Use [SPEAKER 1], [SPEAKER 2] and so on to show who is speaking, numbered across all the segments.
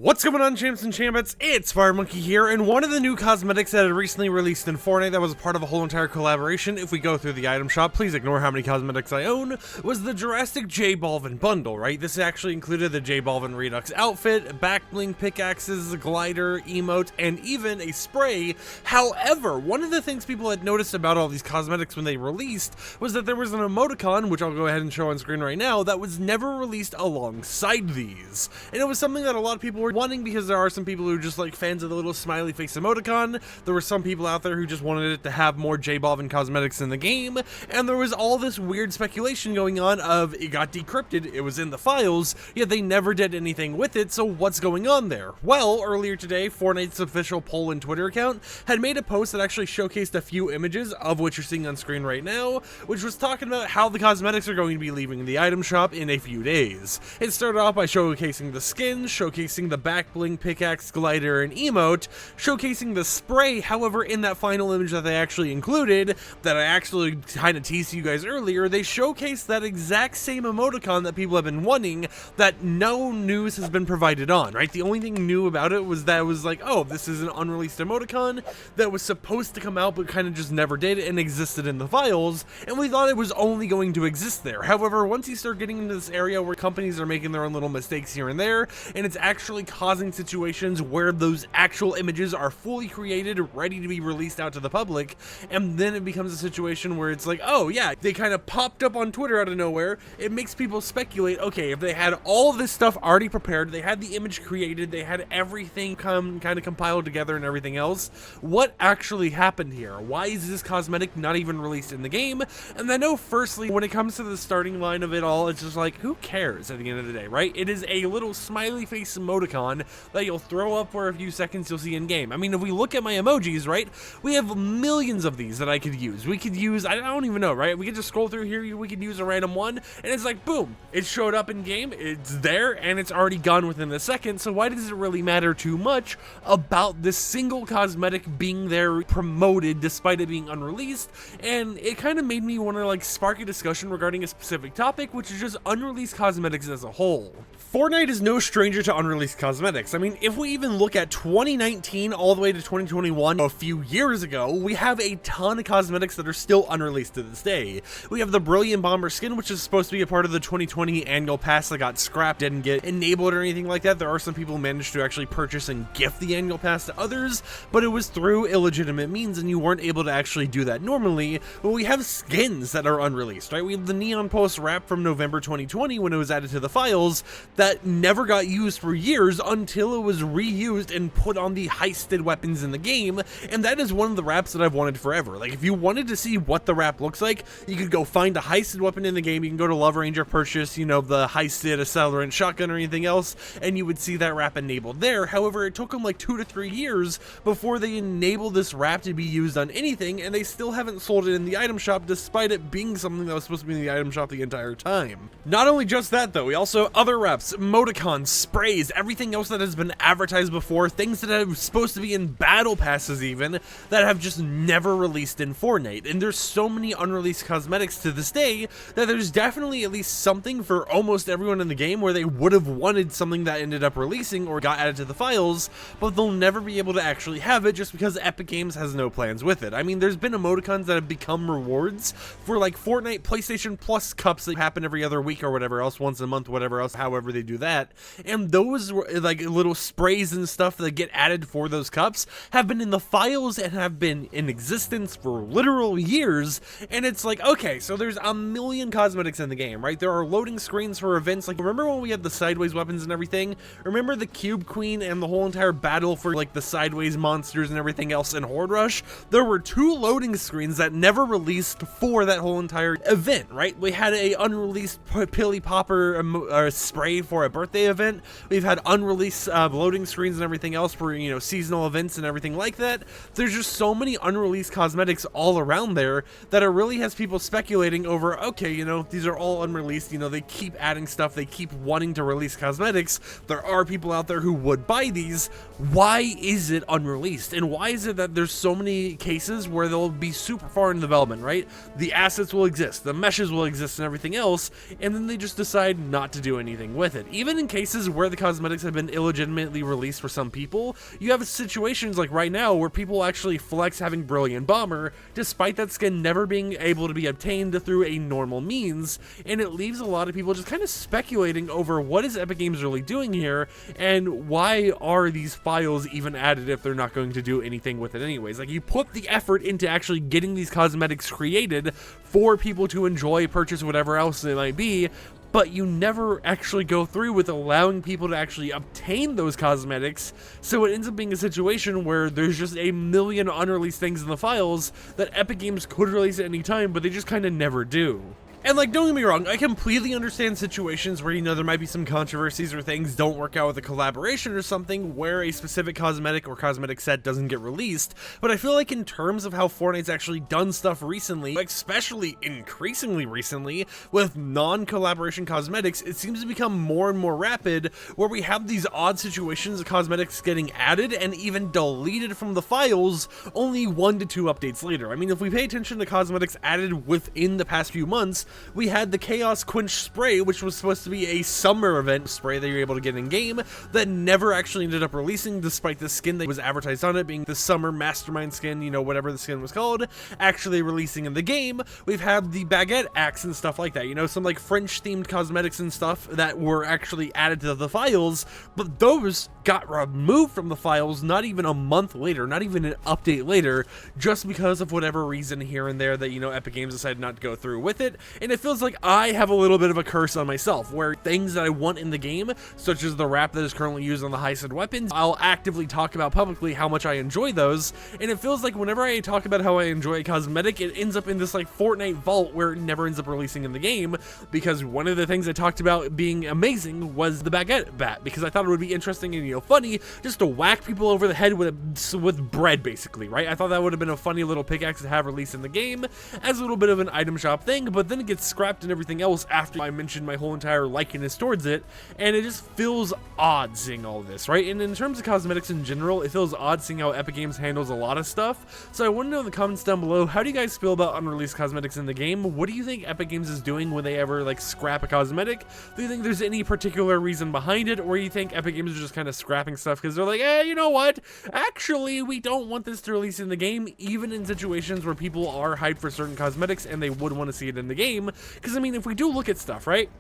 [SPEAKER 1] What's going on, champs and champettes? It's FireMonkey here, and one of the new cosmetics that had recently released in Fortnite that was part of a whole entire collaboration, if we go through the item shop, please ignore how many cosmetics I own, was the Jurassic J Balvin bundle, right? This actually included the J Balvin Redux outfit, back bling pickaxes, glider, emote, and even a spray. However, one of the things people had noticed about all these cosmetics when they released was that there was an emoticon, which I'll go ahead and show on screen right now, that was never released alongside these. And it was something that a lot of people were wanting because there are some people who are just like fans of the little smiley face emoticon. There were some people out there who just wanted it to have more J Balvin cosmetics in the game, and there was all this weird speculation going on of it got decrypted, it was in the files, yet they never did anything with it, so what's going on there? Well, earlier today, Fortnite's official poll and Twitter account had made a post that actually showcased a few images of what you're seeing on screen right now, which was talking about how the cosmetics are going to be leaving the item shop in a few days. It started off by showcasing the skins, showcasing the back bling pickaxe, glider, and emote, showcasing the spray. However, in that final image that they actually included, that I actually kind of teased you guys earlier, they showcased that exact same emoticon that people have been wanting that no news has been provided on, right? The only thing new about it was that it was like, oh, this is an unreleased emoticon that was supposed to come out but kind of just never did and existed in the files, and we thought it was only going to exist there. However, once you start getting into this area where companies are making their own little mistakes here and there, and it's actually causing situations where those actual images are fully created, ready to be released out to the public, and then it becomes a situation where it's like, oh yeah, they kind of popped up on Twitter out of nowhere. It makes people speculate, okay, if they had all this stuff already prepared, they had the image created, they had everything kind of compiled together and everything else, what actually happened here? Why is this cosmetic not even released in the game? And I know, firstly, when it comes to the starting line of it all, it's just like, who cares at the end of the day, right? It is a little smiley face emoticon that you'll throw up for a few seconds you'll see in game. I mean, if we look at my emojis, right, we have millions of these that I could use. We could use, I don't even know, right? We could just scroll through here, we could use a random one, and it's like, boom, it showed up in game, it's there, and it's already gone within a second, so why does it really matter too much about this single cosmetic being there promoted despite it being unreleased? And it kind of made me want to like spark a discussion regarding a specific topic, which is just unreleased cosmetics as a whole. Fortnite is no stranger to unreleased cosmetics. I mean, if we even look at 2019 all the way to 2021, a few years ago, we have a ton of cosmetics that are still unreleased to this day. We have the Brilliant Bomber skin, which is supposed to be a part of the 2020 annual pass that got scrapped, didn't get enabled or anything like that. There are some people who managed to actually purchase and gift the annual pass to others, but it was through illegitimate means and you weren't able to actually do that normally. But we have skins that are unreleased, right? We have the Neon Pulse wrap from November 2020 when it was added to the files that never got used for years until it was reused and put on the heisted weapons in the game, and that is one of the wraps that I've wanted forever. Like, if you wanted to see what the wrap looks like, you could go find a heisted weapon in the game, you can go to Love Ranger, purchase, you know, the heisted accelerant shotgun or anything else, and you would see that wrap enabled there. However, it took them like 2 to 3 years before they enabled this wrap to be used on anything, and they still haven't sold it in the item shop despite it being something that was supposed to be in the item shop the entire time. Not only just that though, we also other wraps, emoticons, sprays, everything else that has been advertised before, things that are supposed to be in battle passes even, that have just never released in Fortnite. And there's so many unreleased cosmetics to this day that there's definitely at least something for almost everyone in the game where they would have wanted something that ended up releasing or got added to the files, but they'll never be able to actually have it just because Epic Games has no plans with it. I mean, there's been emoticons that have become rewards for like Fortnite PlayStation Plus cups that happen every other week or whatever else, once a month, whatever else, however they do that. And those like little sprays and stuff that get added for those cups have been in the files and have been in existence for literal years. And it's like, okay, so there's a million cosmetics in the game, right? There are loading screens for events. Like, remember when we had the sideways weapons and everything? Remember the Cube Queen and the whole entire battle for like the sideways monsters and everything else in Horde Rush? There were 2 loading screens that never released for that whole entire event, right? We had a unreleased Pilly Popper spray for a birthday event. We've had unreleased loading screens and everything else for, you know, seasonal events and everything like that. There's just so many unreleased cosmetics all around there that it really has people speculating over, okay, you know, these are all unreleased, you know, they keep adding stuff, they keep wanting to release cosmetics, there are people out there who would buy these, why is it unreleased? And why is it that there's so many cases where they'll be super far in development, right? The assets will exist, the meshes will exist and everything else, and then they just decide not to do anything with it. Even in cases where the cosmetics have been illegitimately released for some people, you have situations like right now where people actually flex having Brilliant Bomber, despite that skin never being able to be obtained through a normal means, and it leaves a lot of people just kind of speculating over what is Epic Games really doing here, and why are these files even added if they're not going to do anything with it anyways. Like, you put the effort into actually getting these cosmetics created for people to enjoy, purchase, whatever else it might be, but you never actually go through with allowing people to actually obtain those cosmetics, so it ends up being a situation where there's just a million unreleased things in the files that Epic Games could release at any time, but they just kind of never do. And like, don't get me wrong, I completely understand situations where, you know, there might be some controversies or things don't work out with a collaboration or something where a specific cosmetic or cosmetic set doesn't get released, but I feel like in terms of how Fortnite's actually done stuff recently, especially increasingly recently, with non-collaboration cosmetics, it seems to become more and more rapid, where we have these odd situations of cosmetics getting added and even deleted from the files only 1 to 2 updates later. I mean, if we pay attention to cosmetics added within the past few months, we had the Chaos Quench spray, which was supposed to be a summer event spray that you're able to get in game, that never actually ended up releasing, despite the skin that was advertised on it being the summer mastermind skin, you know, whatever the skin was called, actually releasing in the game. We've had the baguette axe and stuff like that, you know, some like French themed cosmetics and stuff that were actually added to the files, but those got removed from the files not even a month later, not even an update later, just because of whatever reason here and there that, you know, Epic Games decided not to go through with it. And it feels like I have a little bit of a curse on myself, where things that I want in the game, such as the wrap that is currently used on the high-end weapons, I'll actively talk about publicly how much I enjoy those, and it feels like whenever I talk about how I enjoy a cosmetic, it ends up in this like Fortnite vault where it never ends up releasing in the game, because one of the things I talked about being amazing was the baguette bat, because I thought it would be interesting and, you know, funny just to whack people over the head with bread, basically, right? I thought that would have been a funny little pickaxe to have released in the game as a little bit of an item shop thing, but then it gets scrapped and everything else after I mentioned my whole entire likeness towards it, and it just feels odd seeing all this, right? And in terms of cosmetics in general, it feels odd seeing how Epic Games handles a lot of stuff. So I want to know in the comments down below, how do you guys feel about unreleased cosmetics in the game? What do you think Epic Games is doing when they ever like scrap a cosmetic? Do you think there's any particular reason behind it, or do you think Epic Games are just kind of scrapping stuff because they're like, you know what, actually we don't want this to release in the game, even in situations where people are hyped for certain cosmetics and they would want to see it in the game? Because I mean, if we do look at stuff, right?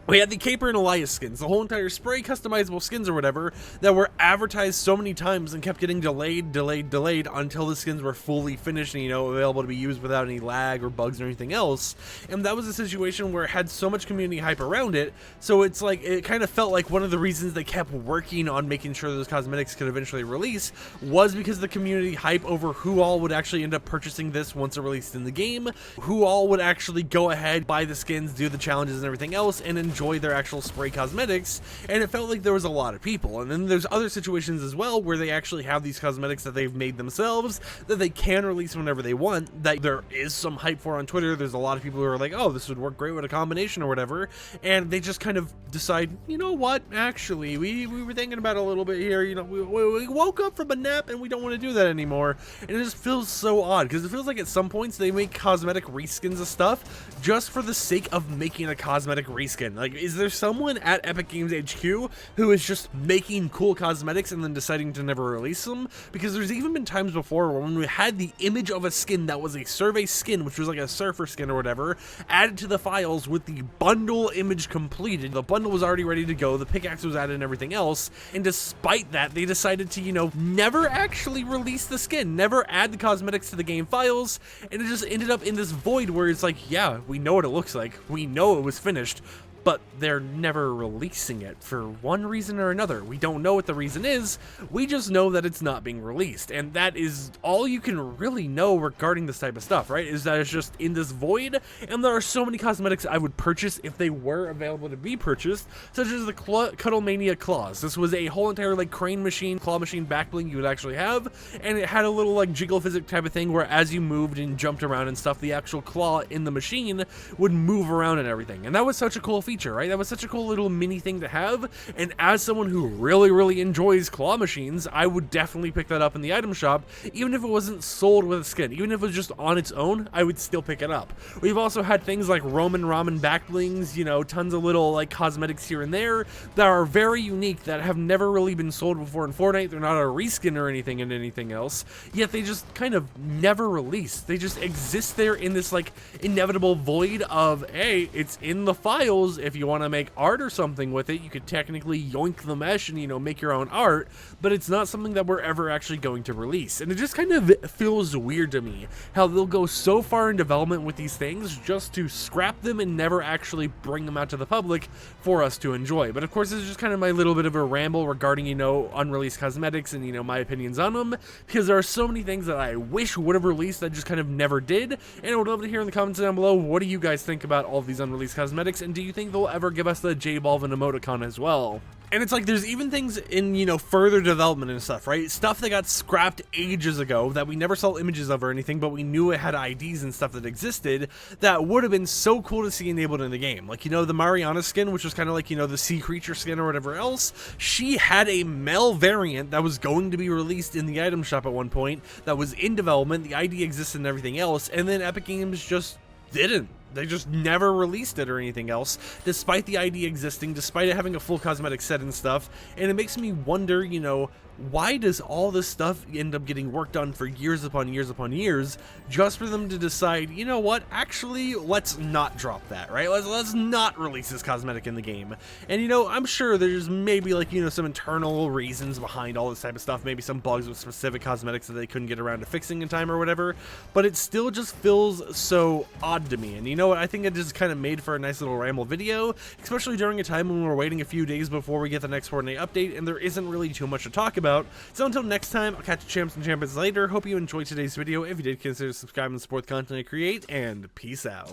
[SPEAKER 1] We had the Caper and Elias skins, the whole entire spray customizable skins or whatever, that were advertised so many times and kept getting delayed until the skins were fully finished and, you know, available to be used without any lag or bugs or anything else. And that was a situation where it had so much community hype around it, so it's like, it kind of felt like one of the reasons they kept working on making sure those cosmetics could eventually release was because the community hype over who all would actually end up purchasing this once it released in the game, who all would actually go ahead, buy the skins, do the challenges and everything else, and enjoy their actual spray cosmetics. And it felt like there was a lot of people. And then there's other situations as well where they actually have these cosmetics that they've made themselves that they can release whenever they want, that there is some hype for on Twitter. There's a lot of people who are like, oh, this would work great with a combination or whatever, and they just kind of decide, you know what, actually we were thinking about it a little bit here, you know, we woke up from a nap and we don't want to do that anymore. And it just feels so odd, because it feels like at some points they make cosmetic reskins of stuff just for the sake of making a cosmetic reskin. Like, is there someone at Epic Games HQ who is just making cool cosmetics and then deciding to never release them? Because there's even been times before when we had the image of a skin that was a survey skin, which was like a surfer skin or whatever, added to the files with the bundle image completed. The bundle was already ready to go, the pickaxe was added and everything else, and despite that, they decided to, you know, never actually release the skin, never add the cosmetics to the game files, and it just ended up in this void where it's like, yeah, we know what it looks like, we know it was finished, but they're never releasing it for one reason or another. We don't know what the reason is, we just know that it's not being released, and that is all you can really know regarding this type of stuff, right? Is that it's just in this void, and there are so many cosmetics I would purchase if they were available to be purchased, such as the Cuddlemania claws. This was a whole entire like crane machine, claw machine back bling you would actually have, and it had a little like jiggle physics type of thing where as you moved and jumped around and stuff, the actual claw in the machine would move around and everything, and that was such a cool feature. feature, right? That was such a cool little mini thing to have, and as someone who really enjoys claw machines, I would definitely pick that up in the item shop, even if it wasn't sold with a skin. Even if it was just on its own, I would still pick it up. We've also had things like Roman Ramen back blings, you know, tons of little like cosmetics here and there that are very unique, that have never really been sold before in Fortnite. They're not a reskin or anything in anything else, yet they just kind of never release. They just exist there in this like inevitable void of, hey, it's in the files. If you want to make art or something with it, you could technically yoink the mesh and, you know, make your own art, but it's not something that we're ever actually going to release. And it just kind of feels weird to me how they'll go so far in development with these things just to scrap them and never actually bring them out to the public for us to enjoy. But of course, this is just kind of my little bit of a ramble regarding, you know, Unreleased Cosmetics and, you know, my opinions on them, because there are so many things that I wish would have released that just kind of never did. And I would love to hear in the comments down below, what do you guys think about all of these Unreleased Cosmetics, and do you think they'll ever give us the J-Balvin emoticon as well? And it's like, there's even things in, you know, further development and stuff, right? Stuff that got scrapped ages ago that we never saw images of or anything, but we knew it had IDs and stuff that existed that would have been so cool to see enabled in the game. Like, you know, the Mariana skin, which was kind of like, you know, the sea creature skin or whatever else, she had a male variant that was going to be released in the item shop at one point that was in development. The ID existed and everything else, and then Epic Games just didn't. They just never released it or anything else, despite the ID existing, despite it having a full cosmetic set and stuff. And it makes me wonder, you know, why does all this stuff end up getting worked on for years upon years upon years, just for them to decide, you know what, actually, let's not drop that, right? Let's not release this cosmetic in the game. And, you know, I'm sure there's maybe, like, you know, some internal reasons behind all this type of stuff, maybe some bugs with specific cosmetics that they couldn't get around to fixing in time or whatever, but it still just feels so odd to me. And you know what, I think it just kind of made for a nice little ramble video, especially during a time when we're waiting a few days before we get the next Fortnite update, and there isn't really too much to talk about. So until next time, I'll catch you champs and champions later. Hope you enjoyed today's video. If you did, consider subscribing to support the content I create, and peace out.